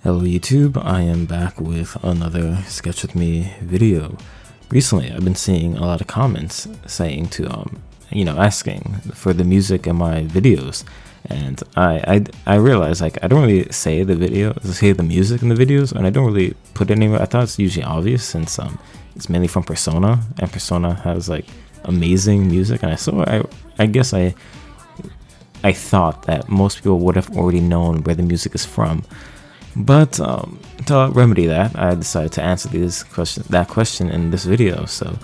Hello YouTube, I am back with another Sketch With Me video. Recently, I've been seeing a lot of comments saying to, asking for the music in my videos. And I realized, like, I don't really say the music in the videos, and I don't really put it anywhere. I thought it's usually obvious since it's mainly from Persona, and Persona has, like, amazing music. And I guess I thought that most people would have already known where the music is from. But to remedy that, I decided to answer that question in this video. So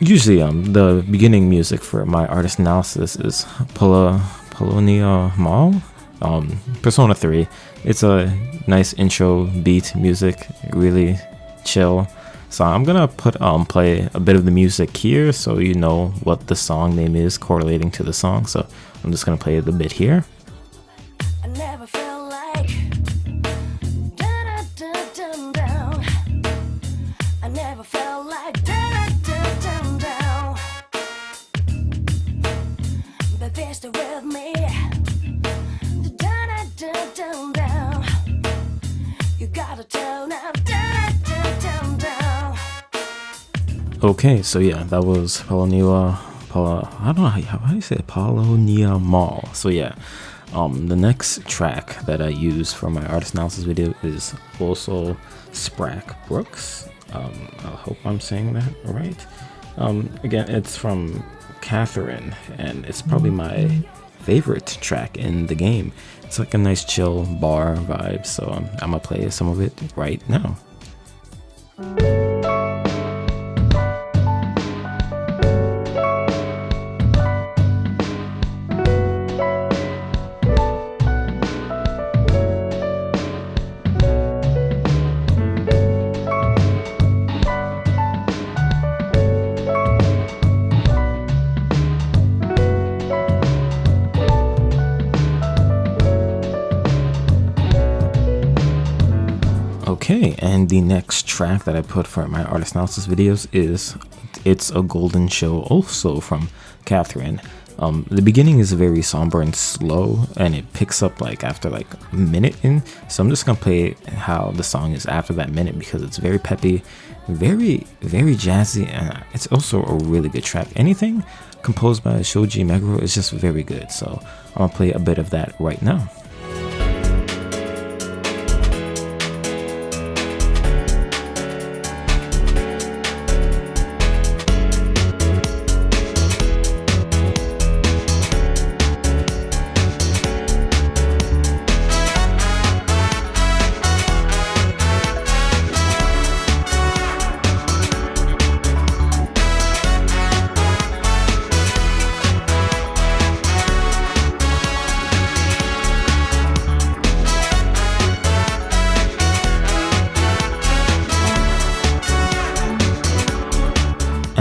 usually the beginning music for my artist analysis is Polonia Mall, Persona 3. It's a nice intro beat music, really chill. So I'm gonna play a bit of the music here so you know what the song name is correlating to the song. So I'm just gonna play the bit here. Okay, so yeah, that was I don't know how do you say it? Polonia Mall. So yeah, the next track that I use for my artist analysis video is also Sprack Brooks. I hope I'm saying that right. Again, it's from Catherine, and it's probably my favorite track in the game. It's like a nice chill bar vibe, so I'm gonna play some of it right now. Okay, and the next track that I put for my artist analysis videos is It's a Golden Show, also from Catherine. The beginning is very somber and slow, and it picks up like after like a minute in. So I'm just gonna play how the song is after that minute because it's very peppy, very jazzy, and it's also a really good track. Anything composed by Shoji Meguro is just very good. So I'm gonna play a bit of that right now.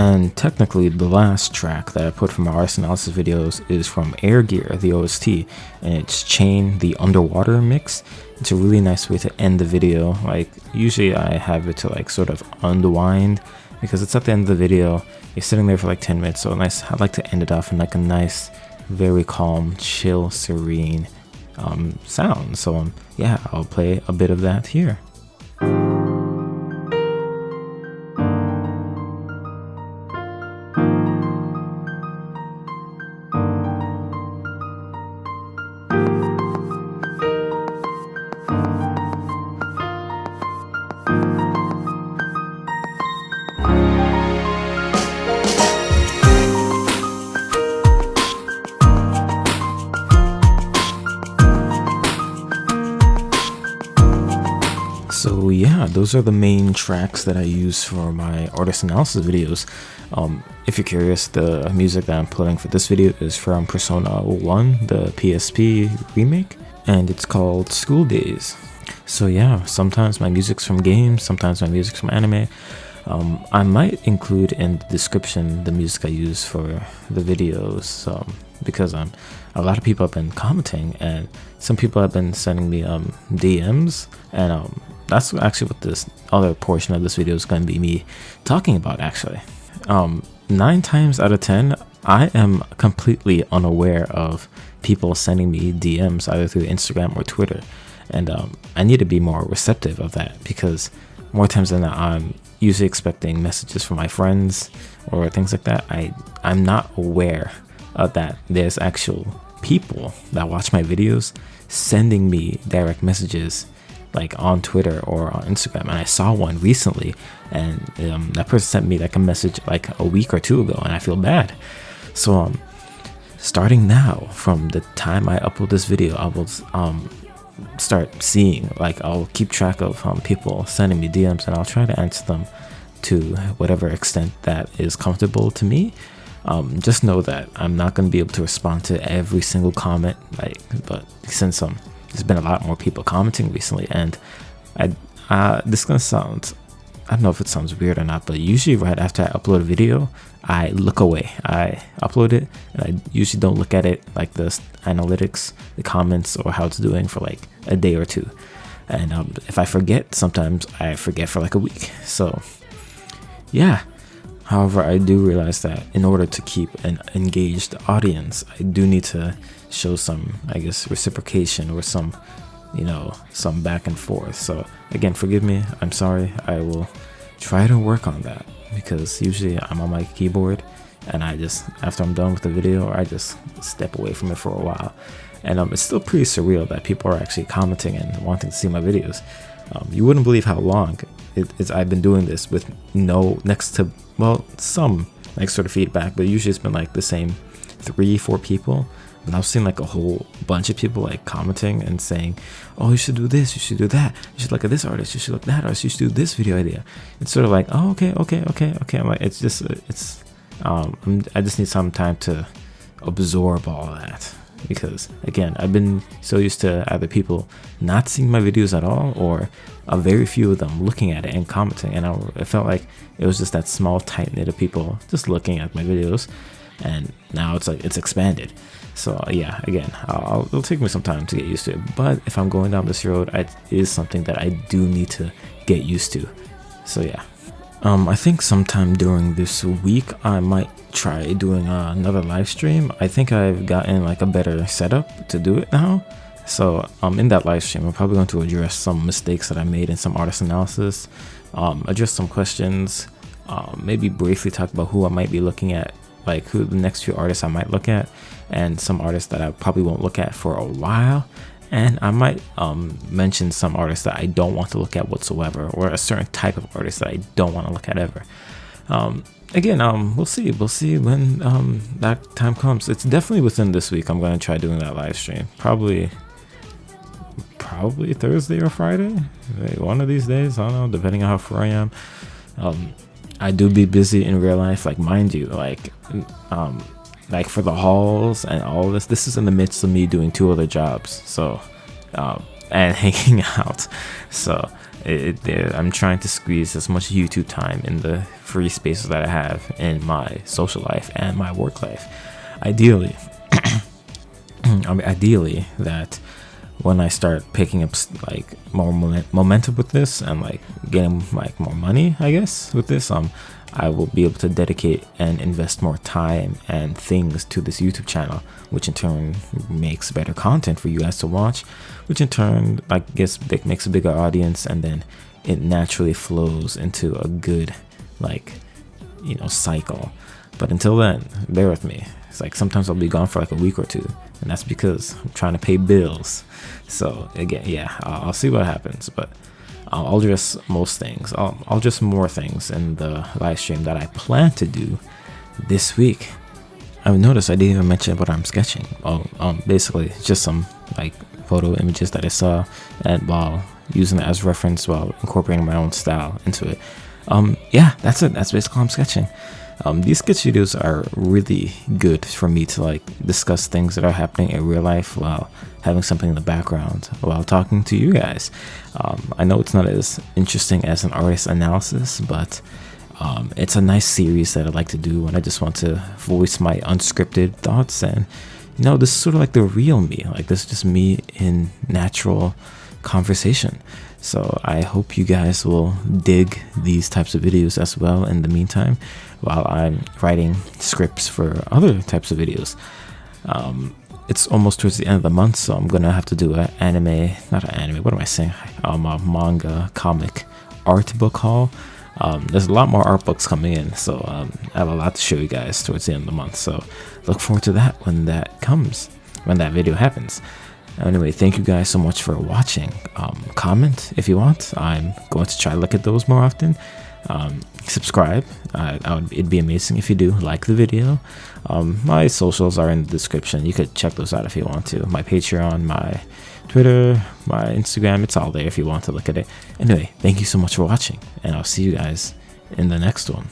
And technically, the last track that I put from my artist analysis videos is from Air Gear, the OST, and it's Chain, the Underwater mix. It's a really nice way to end the video. Like, usually I have it to like sort of unwind because it's at the end of the video. You're sitting there for like 10 minutes, so I like to end it off in like a nice, very calm, chill, serene sound. So yeah, I'll play a bit of that here. So yeah, those are the main tracks that I use for my artist analysis videos. If you're curious, the music that I'm playing for this video is from Persona 1, the PSP remake, and it's called School Days. So yeah, sometimes my music's from games, sometimes my music's from anime. I might include in the description the music I use for the videos, because a lot of people have been commenting, and some people have been sending me DMs, and that's actually what this other portion of this video is going to be me talking about, actually. 9 times out of 10, I am completely unaware of people sending me DMs either through Instagram or Twitter. And I need to be more receptive of that, because more times than not, I'm usually expecting messages from my friends or things like that. I'm not aware of that there's actual people that watch my videos sending me direct messages, like on Twitter or on Instagram. And I saw one recently, and that person sent me like a message like a week or two ago, and I feel bad. So starting now, from the time I upload this video, I will start seeing, like, I'll keep track of people sending me DMs, and I'll try to answer them to whatever extent that is comfortable to me. Just know that I'm not going to be able to respond to every single comment, but since there's been a lot more people commenting recently, and this is gonna sound, I don't know if it sounds weird or not, but usually right after I upload a video, I look away. I upload it, and I usually don't look at it, like the analytics, the comments, or how it's doing for like a day or two. And if I forget, sometimes I forget for like a week. So yeah. However, I do realize that in order to keep an engaged audience, I do need to show some, I guess, reciprocation, or some back and forth. So again, forgive me. I'm sorry. I will try to work on that, because usually I'm on my keyboard, and I just, after I'm done with the video, I just step away from it for a while. And it's still pretty surreal that people are actually commenting and wanting to see my videos. You wouldn't believe how long I've been doing this with some like sort of feedback, but usually it's been like the same 3-4 people. And I've seen like a whole bunch of people like commenting and saying, oh, you should do this, you should do that, you should look at this artist, you should look at that artist, you should do this video idea. It's sort of like, oh, okay. I'm like, I just need some time to absorb all of that, because again, I've been so used to either people not seeing my videos at all, or a very few of them looking at it and commenting, and it felt like it was just that small tight knit of people just looking at my videos. And now it's like it's expanded. So yeah, again, it'll take me some time to get used to it, but if I'm going down this road, it is something that I do need to get used to. So yeah, I think sometime during this week I might try doing another live stream. I think I've gotten like a better setup to do it now. So in that live stream, I'm probably going to address some mistakes that I made in some artist analysis, address some questions, maybe briefly talk about who I might be looking at, like who the next few artists I might look at, and some artists that I probably won't look at for a while. And I might mention some artists that I don't want to look at whatsoever, or a certain type of artist that I don't want to look at ever. Again, we'll see when that time comes. It's definitely within this week. I'm going to try doing that live stream. Probably Thursday or Friday, one of these days. I don't know, depending on how far I am. I do be busy in real life, like, mind you, like for the hauls and all this is in the midst of me doing 2 other jobs, so and hanging out. So I'm trying to squeeze as much YouTube time in the free spaces that I have in my social life and my work life. Ideally, that when I start picking up like more momentum with this, and like getting like more money, I guess, with this, I will be able to dedicate and invest more time and things to this YouTube channel, which in turn makes better content for you guys to watch, which in turn, I guess, makes a bigger audience, and then it naturally flows into a good, like, cycle. But until then, bear with me. It's like sometimes I'll be gone for like a week or two, and that's because I'm trying to pay bills. So again, yeah, I'll see what happens, but I'll address most things. I'll address more things in the live stream that I plan to do this week. I've noticed I didn't even mention what I'm sketching. Basically just some like photo images that I saw, and while using it as reference while incorporating my own style into it. Yeah, that's it. That's basically how I'm sketching. These sketch videos are really good for me to like discuss things that are happening in real life while having something in the background while talking to you guys. I know it's not as interesting as an artist analysis, but it's a nice series that I like to do when I just want to voice my unscripted thoughts. And this is sort of like the real me. Like, this is just me in natural conversation. So I hope you guys will dig these types of videos as well in the meantime, while I'm writing scripts for other types of videos. it's almost towards the end of the month, so I'm gonna have to do a what am I saying? A manga comic art book haul. There's a lot more art books coming in, so I have a lot to show you guys towards the end of the month. So look forward to that when that comes, when that video happens. Anyway, thank you guys so much for watching. Comment if you want. I'm going to try to look at those more often. Subscribe. It'd be amazing if you do. Like the video. My socials are in the description. You could check those out if you want to. My Patreon, my Twitter, my Instagram, it's all there if you want to look at it. Anyway, thank you so much for watching, and I'll see you guys in the next one.